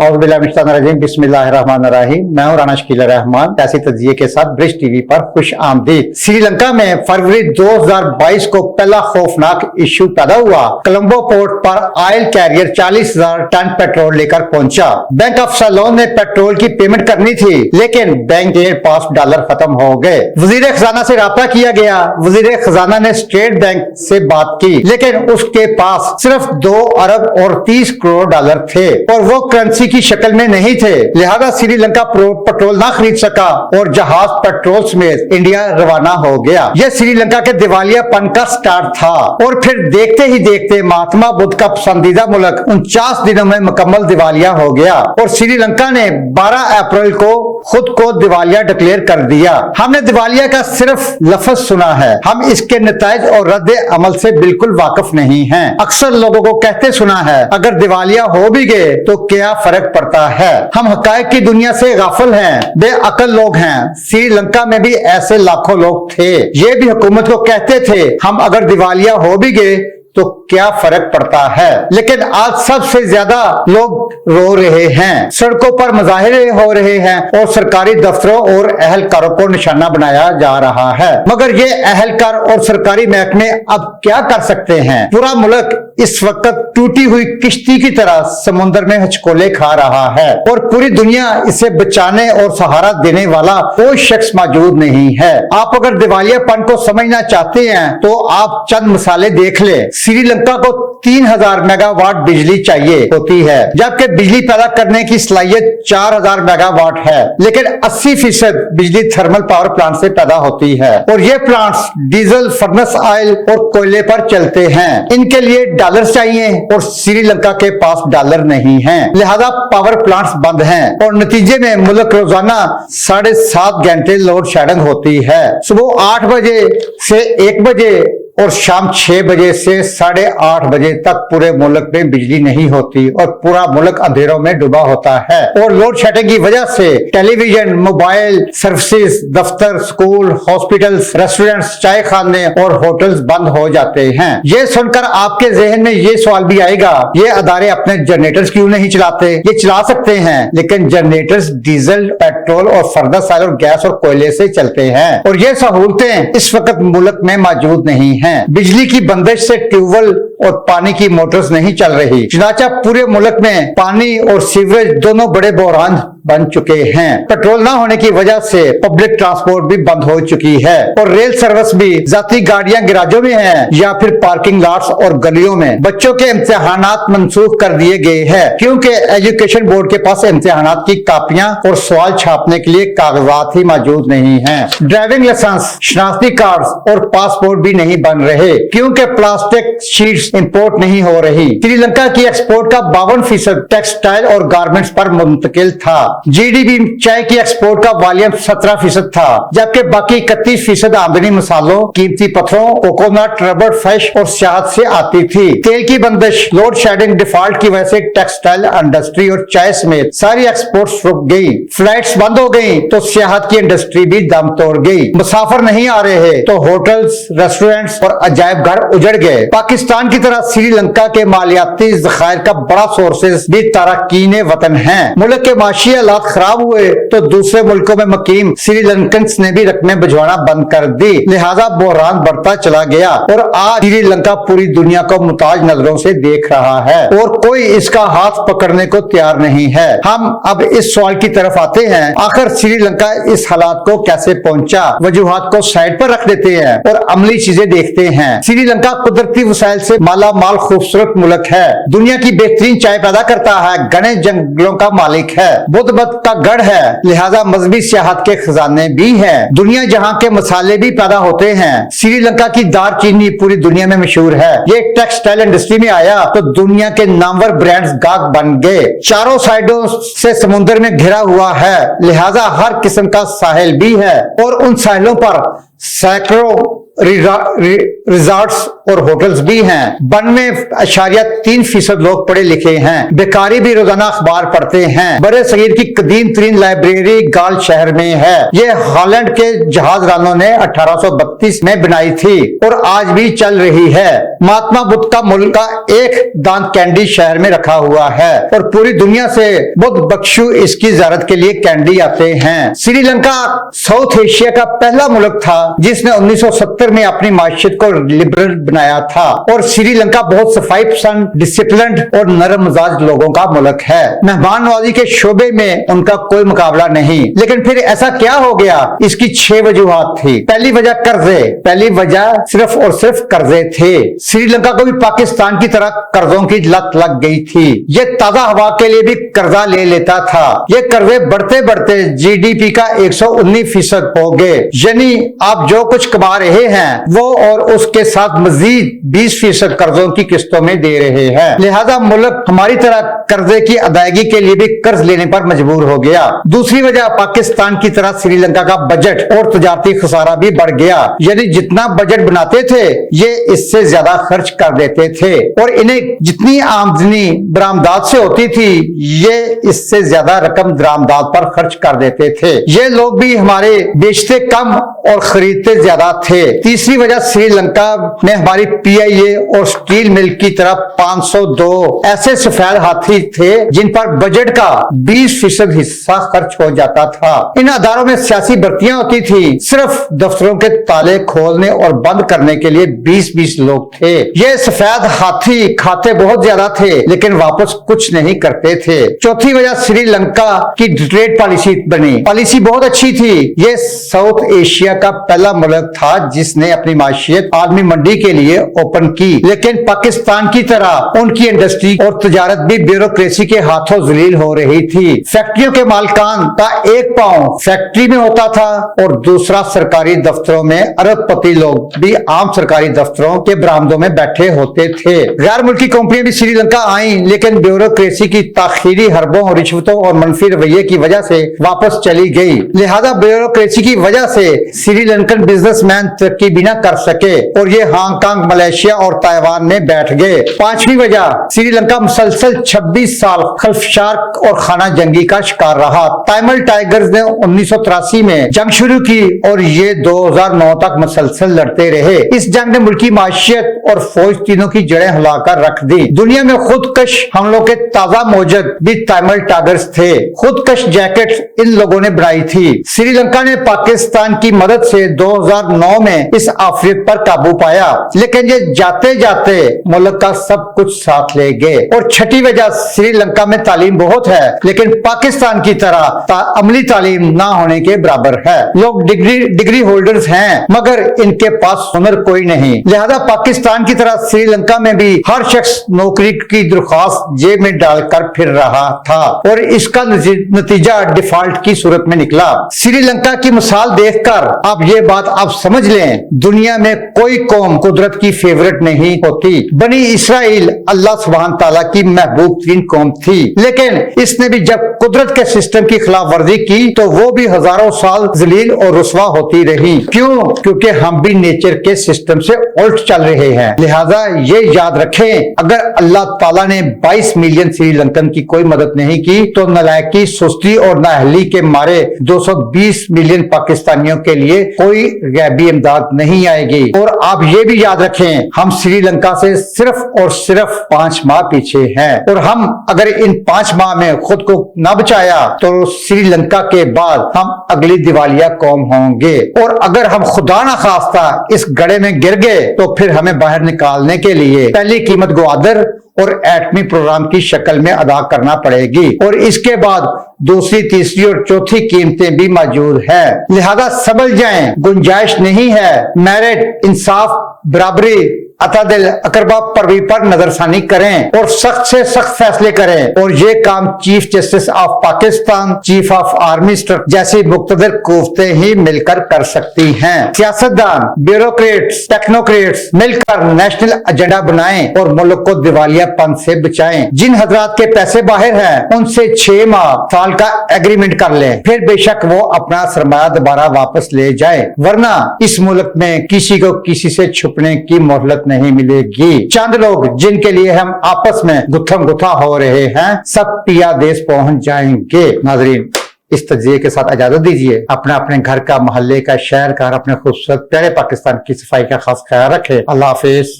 और बिस्मिल्लाहिर्रहमानिर्रहीम। मैं हूं राना शकील रहमान, ऐसी तजिए के साथ ब्रिज टीवी पर खुश आमदीद। श्रीलंका में फरवरी 2022 को पहला खौफनाक इश्यू पैदा हुआ। कोलंबो पोर्ट पर ऑयल कैरियर 40,000 टन पेट्रोल लेकर पहुंचा। बैंक ऑफ सैलोन ने पेट्रोल की पेमेंट करनी थी, लेकिन बैंक के पास डॉलर खत्म हो गए। वजीर खजाना से राब्ता किया गया। वजीर खजाना ने स्टेट बैंक से बात की, लेकिन उसके पास सिर्फ 2 अरब और 30 करोड़ डॉलर थे और वो करेंसी की शक्ल में नहीं थे। लिहाजा श्रीलंका पेट्रोल ना खरीद सका और जहाज पेट्रोल समेत इंडिया रवाना हो गया। यह श्रीलंका के दिवालियापन का स्टार्ट था और फिर देखते ही देखते महात्मा बुद्ध का पसंदीदा मुल्क 49 दिनों में मुकम्मल दिवालिया हो गया और श्रीलंका ने 12 अप्रैल को खुद को दिवालिया डिक्लेयर कर दिया। हमने दिवालिया का सिर्फ लफ्ज सुना है, हम इसके नताइज और रद्द अमल से बिल्कुल वाकिफ नहीं हैं। अक्सर लोगों को कहते सुना है, अगर दिवालिया हो भी गए तो क्या फर्क पड़ता है। हम हकायक की दुनिया से गाफिल हैं, बेअकल लोग हैं। श्रीलंका में भी ऐसे लाखों लोग थे। ये भी हुकूमत को कहते थे, हम अगर दिवालिया हो भी गए तो क्या फर्क पड़ता है। लेकिन आज सबसे ज्यादा लोग रो रहे हैं, सड़कों पर मुजाहिरे हो रहे हैं और सरकारी दफ्तरों और अहलकारों को निशाना बनाया जा रहा है। मगर ये अहलकार और सरकारी महकमे अब क्या कर सकते हैं। पूरा मुल्क इस वक्त टूटी हुई किश्ती की तरह समुद्र में हचकोले खा रहा है और पूरी दुनिया इसे बचाने और सहारा देने वाला कोई शख्स मौजूद नहीं है। आप अगर दिवालियापन को समझना चाहते हैं तो आप चंद मिसालें देख ले। श्रीलंका को 3000 मेगावाट बिजली चाहिए होती है, जबकि बिजली पैदा करने की सलाहियत 4000 मेगावाट है, लेकिन 80% बिजली थर्मल पावर प्लांट से पैदा होती है और ये प्लांट्स डीजल, फर्नेस ऑयल और कोयले पर चलते हैं। इनके लिए डॉलर चाहिए और श्रीलंका के पास डॉलर नहीं है, लिहाजा पावर प्लांट्स बंद हैं और नतीजे में मुल्क रोजाना 7.5 घंटे लोड शेडिंग होती है। सुबह 8 बजे से 1 बजे और शाम 6 बजे से 8:30 बजे तक पूरे मुल्क में बिजली नहीं होती और पूरा मुल्क अंधेरों में डूबा होता है। और लोड शेडिंग की वजह से टेलीविजन, मोबाइल सर्विसेज, दफ्तर, स्कूल, हॉस्पिटल्स, रेस्टोरेंट्स, चाय खाने और होटल्स बंद हो जाते हैं। ये सुनकर आपके जहन में ये सवाल भी आएगा, ये अदारे अपने जनरेटर्स क्यों नहीं चलाते। ये चला सकते हैं, लेकिन जनरेटर्स डीजल, पेट्रोल और फर्नेस ऑयल और गैस और कोयले से चलते हैं और ये सहूलतें इस वक्त मुल्क में मौजूद नहीं है। बिजली की बंदिश से ट्यूबवेल और पानी की मोटर्स नहीं चल रही। चुनाचा पूरे मुल्क में पानी और सीवरेज दोनों बड़े बहरान बन चुके हैं। पेट्रोल ना होने की वजह से पब्लिक ट्रांसपोर्ट भी बंद हो चुकी है और रेल सर्विस भी जाती गाड़ियां गैराजों में हैं या फिर पार्किंग लॉट्स और गलियों में। बच्चों के इम्तिहानात मंसूख कर दिए गए हैं क्योंकि एजुकेशन बोर्ड के पास इम्तिहानात की कापियां और सवाल छापने के लिए कागजात ही मौजूद नहीं है। ड्राइविंग लाइसेंस, शनाख्ती कार्ड और पासपोर्ट भी नहीं बन रहे क्योंकि प्लास्टिक शीट्स इंपोर्ट नहीं हो रही। श्रीलंका की एक्सपोर्ट का 52% टेक्सटाइल और गारमेंट्स पर मुंतकिल था। जीडीपी चाय की एक्सपोर्ट का वॉल्यूम 17% था, जबकि बाकी 31% आमदनी मसालों, कीमती पत्थरों, कोकोनट, रबर, फिश और शहद से आती थी। तेल की बंदिश, लोड शेडिंग, डिफॉल्ट की वजह से टेक्सटाइल इंडस्ट्री और चाय समेत सारी एक्सपोर्ट्स रुक गई। फ्लाइट्स बंद हो गई तो शहद की इंडस्ट्री भी दम तोड़ गई। मुसाफिर नहीं आ रहे तो होटल्स, रेस्टोरेंट्स और अजायब घर उजड़ गए। पाकिस्तान की तरह श्रीलंका के मालियाती ज़खायर का बड़ा सोर्सेज भी तारकीन वतन है। मुल्क के माशी हालात खराब हुए तो दूसरे मुल्कों में मुकीम श्रीलंकन्स ने भी रकमें भिजवाना बंद कर दी, लिहाजा बहरान बढ़ता चला गया और आज श्रीलंका पूरी दुनिया को मुताज नजरों से देख रहा है और कोई इसका हाथ पकड़ने को तैयार नहीं है। हम अब इस सवाल की तरफ आते हैं, आखिर श्रीलंका इस हालात को कैसे पहुंचा। वजूहात को साइड पर रख देते हैं और अमली चीजें देखते हैं। श्रीलंका कुदरती वसाइल से माला माल खूबसूरत मुल्क है, दुनिया की बेहतरीन चाय पैदा करता है, घने जंगलों का मालिक है, बुद्ध का गढ़ है, लिहाजा मजहबी सियाहत के खजाने भी हैं। दुनिया जहां के मसाले भी पैदा होते हैं। श्रीलंका की दारचीनी पूरी दुनिया में मशहूर है। ये टेक्सटाइल इंडस्ट्री में आया तो दुनिया के नामवर ब्रांड्स गाहक बन गए। चारों साइडों से समुद्र में घिरा हुआ है, लिहाजा हर किस्म का साहिल भी है और उन साहिलों पर सैकड़ों रिजॉर्ट्स और होटल्स भी हैं। 92.3% लोग पढ़े लिखे हैं। बेकारी भी रोजाना अखबार पढ़ते हैं। बड़े सगीर की कदीम तरीन लाइब्रेरी गाल शहर में है। ये हॉलैंड के जहाज रानों ने 1832 में बनाई थी और आज भी चल रही है। महात्मा बुद्ध का मूल का एक दान कैंडी शहर में रखा हुआ है और पूरी दुनिया से बुद्ध बख्शु इसकी ज़ियारत के लिए कैंडी आते हैं। श्रीलंका साउथ एशिया का पहला मुल्क था जिसने 1970 में अपनी माशियत को लिबरल बनाया था और श्रीलंका बहुत सफाई पसंद, डिसिप्लिन और नरम मिजाज लोगों का मुल्क है। मेहमान नवाजी के शोबे में उनका कोई मुकाबला नहीं। लेकिन फिर ऐसा क्या हो गया? इसकी 6 वजूहात थी। पहली वजह कर्जे। पहली वजह सिर्फ और सिर्फ कर्जे थे। श्रीलंका को भी पाकिस्तान की तरह कर्जों की लत लग गई थी। ये ताजा हवा के लिए भी कर्जा ले लेता था। ये कर्जे बढ़ते बढ़ते GDP का 119% हो गए। यानी आप जो कुछ कमा रहे हैं वो और उसके साथ मजीद 20% कर्जों की किस्तों में दे रहे हैं। लिहाजा मुल्क हमारी तरह कर्जे की अदायगी के लिए भी कर्ज लेने पर मजबूर हो गया। दूसरी वजह पाकिस्तान की तरह श्रीलंका का बजट और तजारती खसारा भी बढ़ गया। यानी जितना बजट बनाते थे ये इससे ज्यादा खर्च कर देते थे और इन्हें जितनी आमदनी बरामदात से होती थी ये इससे ज्यादा रकम दरामदात पर खर्च कर देते थे। ये लोग भी हमारे बेचते कम और खरीदते ज्यादा थे। तीसरी वजह श्रीलंका में हमारी PIA और स्टील मिल की तरफ 502 ऐसे सफेद हाथी थे जिन पर बजट का 20% हिस्सा खर्च हो जाता था। इन अदारों में सियासी भर्तियां होती थी। सिर्फ दफ्तरों के ताले खोलने और बंद करने के लिए 20-20 लोग थे। ये सफेद हाथी खाते बहुत ज्यादा थे लेकिन वापस कुछ नहीं करते थे। चौथी वजह श्रीलंका की ट्रेड पॉलिसी बनी। पॉलिसी बहुत अच्छी थी। ये साउथ एशिया का पहला मुल्क था जिसने अपनी माशियत आलमी मंडी के लिए ओपन की। लेकिन पाकिस्तान की तरह उनकी इंडस्ट्री और तजारत भी ब्यूरोक्रेसी के हाथों जलील हो रही थी। फैक्ट्रियों के मालिकान का एक पांव फैक्ट्री में होता था और दूसरा सरकारी दफ्तरों में। अरबपति लोग भी आम सरकारी दफ्तरों के बरामदों में बैठे होते थे। गैर मुल्की कंपनियां भी श्रीलंका आई लेकिन ब्यूरोक्रेसी की ताखीरी हरबों, रिश्वतों और मनफी रवैये की वजह से वापस चली गई। लिहाजा ब्यूरोक्रेसी की वजह से श्रीलंकन बिजनेसमैन तरक्की भी न कर सके और ये हांगकांग, मलेशिया और ताइवान में बैठ गए। पांचवी वजह श्रीलंका मुसलसल 26 साल खल्फशार और खाना जंगी का शिकार रहा। तामिल टाइगर्स ने 1983 में जंग शुरू की और ये 2009 तक मुसलसल लड़ते रहे। इस जंग ने मुल्की माशियत और फौज तीनों की जड़ें हिलाकर रख दी। दुनिया में खुदकश हमलों के ताजा मौजद भी तामिल टाइगर्स थे। खुदकश जैकेट इन लोगों ने बनाई थी। श्रीलंका ने पाकिस्तान की मदद से 2009 में इस आफियत पर काबू पाया लेकिन ये जाते जाते मुल्क का सब कुछ साथ ले गए। और छठी वजह श्रीलंका में तालीम बहुत है लेकिन पाकिस्तान की तरह अमली तालीम ना होने के बराबर है। लोग डिग्री होल्डर्स हैं मगर इनके पास हुनर कोई नहीं। लिहाजा पाकिस्तान की तरह श्रीलंका में भी हर शख्स नौकरी की दरख्वास्त जेब में डालकर फिर रहा था और इसका नतीजा डिफॉल्ट की सूरत में निकला। श्रीलंका की मिसाल देखकर आप ये बात आप समझ लें, दुनिया में कोई कौम कुदरत की फेवरेट नहीं होती। बनी इसराइल अल्लाह सुब्हान तआला की महबूब तरीन कौम थी लेकिन इसने भी जब कुदरत के सिस्टम की खिलाफ वर्जी की तो वो भी हजारों साल जलील और रुस्वा होती रही। क्यों? क्योंकि हम भी नेचर के सिस्टम से उल्ट चल रहे हैं। लिहाजा ये याद रखें, अगर अल्लाह ताला ने 22 मिलियन श्रीलंकन की कोई मदद नहीं की तो नालायकी, सुस्ती और नाअहली के मारे 220 मिलियन पाकिस्तानियों के लिए कोई गैबी इमदाद नहीं आएगी। और आप ये भी याद रखें, हम श्रीलंका से सिर्फ और सिर्फ 5 माह पीछे हैं और हम अगर इन 5 माह में खुद को न बचाया तो श्रीलंका के बाद हम अगली दिवालिया कौम होंगे। और अगर हम खुदा न खास्ता इस गड्ढे में गिर गए तो फिर हमें बाहर निकालने के लिए पहली कीमत ग्वादर और एटमी प्रोग्राम की शक्ल में अदा करना पड़ेगी और इसके बाद दूसरी, तीसरी और चौथी कीमतें भी मौजूद है। लिहाजा समझ जाएं, गुंजाइश नहीं है। मेरिट, इंसाफ, बराबरी, अतादिल अकरबा परवी पर नजरसानी करें और सख्त से सख्त फैसले करें। और ये काम chief justice of Pakistan, chief of army staff जैसी मुख्तलिफ कुव्वतें ही मिलकर कर सकती हैं। सियासतदान, ब्यूरोक्रेट्स, टेक्नोक्रेट्स मिलकर नेशनल एजेंडा बनाएं और मुल्क को दिवालियापन से बचाएं। जिन हजरात के पैसे बाहर हैं उनसे 6 माह साल का एग्रीमेंट कर लें, फिर बेशक वो अपना सरमाया दोबारा वापस ले जाए, वरना इस मुल्क में किसी को किसी से छुपने की मोहलत नहीं मिलेगी। चंद लोग जिनके लिए हम आपस में गुत्थम गुत्था हो रहे हैं, सब पिया देश पहुंच जाएंगे। नाजरीन, इस तजिए के साथ इजाजत दीजिए। अपने घर का, मोहल्ले का, शहर का, अपने खूबसूरत प्यारे पाकिस्तान की सफाई का खास ख्याल रखें। अल्लाह हाफिज।